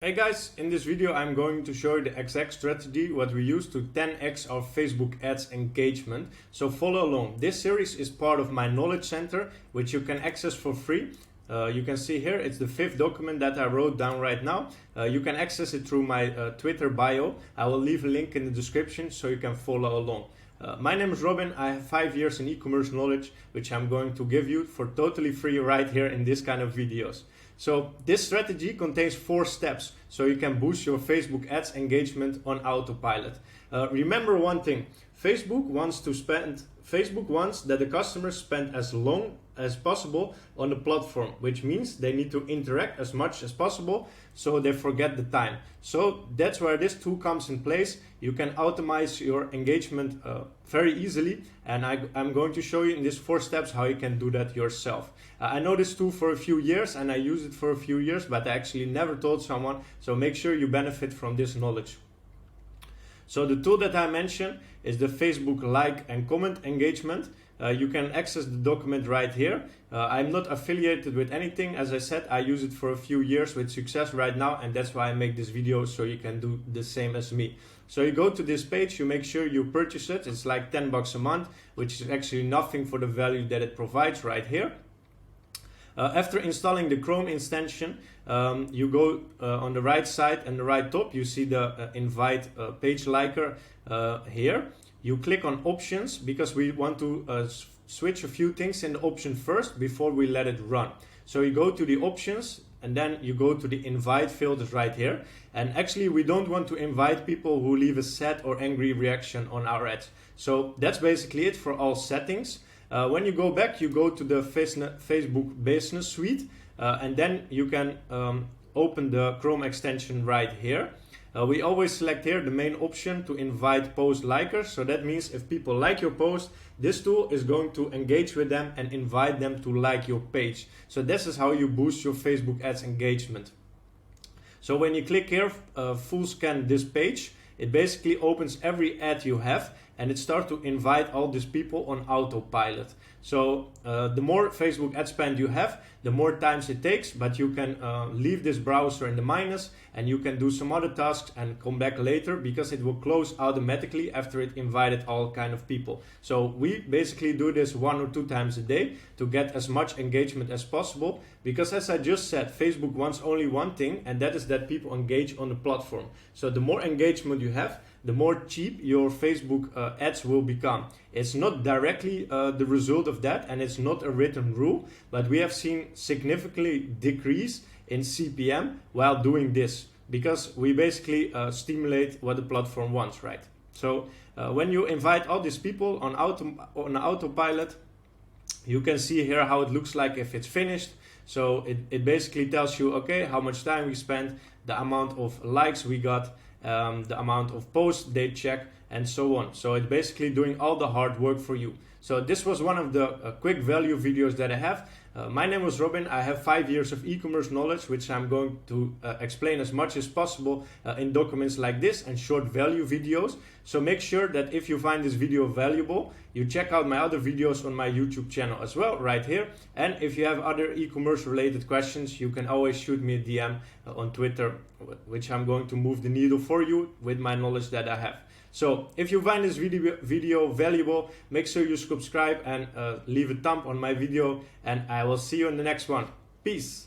Hey guys, in this video I'm going to show you the exact strategy what we use to 10x our Facebook ads engagement. So follow along. This series is part of my knowledge center, which you can access for free. You can see here it's the 5th document that I wrote down right now. You can access it through my Twitter bio. I will leave a link in the description so you can follow along. My name is Robin. I have 5 years in e-commerce knowledge, which I'm going to give you for totally free right here in this kind of videos. So this strategy contains 4 steps so you can boost your Facebook ads engagement on autopilot. Remember one thing, Facebook wants that the customers spend as long as possible on the platform, which means they need to interact as much as possible so they forget the time. So that's where this tool comes in place. You can automate your engagement very easily, and I'm going to show you in these 4 steps how you can do that yourself. I know this tool for a few years and I use it for a few years, but I actually never told someone, so make sure you benefit from this knowledge. So the tool that I mentioned is the Facebook like and comment engagement. You can access the document right here. I'm not affiliated with anything. As I said, I use it for a few years with success right now, and that's why I make this video, so you can do the same as me. So you go to this page, you make sure you purchase it. It's like 10 bucks a month, which is actually nothing for the value that it provides right here. After installing the Chrome extension, you go on the right side and the right top, you see the invite page liker here. You click on options because we want to switch a few things in the option first before we let it run. So you go to the options and then you go to the invite filters right here. And actually we don't want to invite people who leave a sad or angry reaction on our ads. So that's basically it for all settings. When you go back, you go to the Facebook Business Suite and then you can open the Chrome extension right here. We always select here the main option to invite post likers. So that means if people like your post, this tool is going to engage with them and invite them to like your page. So this is how you boost your Facebook ads engagement. So when you click here, full scan this page, it basically opens every ad you have and it starts to invite all these people on autopilot. So the more Facebook ad spend you have, the more times it takes, but you can leave this browser in the minus and you can do some other tasks and come back later because it will close automatically after it invited all kind of people. So we basically do this 1 or 2 times a day to get as much engagement as possible, because as I just said, Facebook wants only one thing, and that is that people engage on the platform. So the more engagement you have, the more cheap your Facebook ads will become. It's not directly the result of that, and it's not a written rule, but we have seen significantly decrease in CPM while doing this, because we basically stimulate what the platform wants, right? So when you invite all these people on autopilot, you can see here how it looks like if it's finished. So it basically tells you, okay, how much time we spent, the amount of likes we got, the amount of posts they check, and so on. So it's basically doing all the hard work for you. So this was one of the quick value videos that I have. My name was Robin. I have 5 years of e-commerce knowledge, which I'm going to explain as much as possible in documents like this and short value videos. So make sure that if you find this video valuable, you check out my other videos on my YouTube channel as well, right here. And if you have other e-commerce related questions, you can always shoot me a DM on Twitter, which I'm going to move the needle for you with my knowledge that I have. So if you find this video valuable, make sure you subscribe and leave a thumb on my video, and I will see you in the next one. Peace.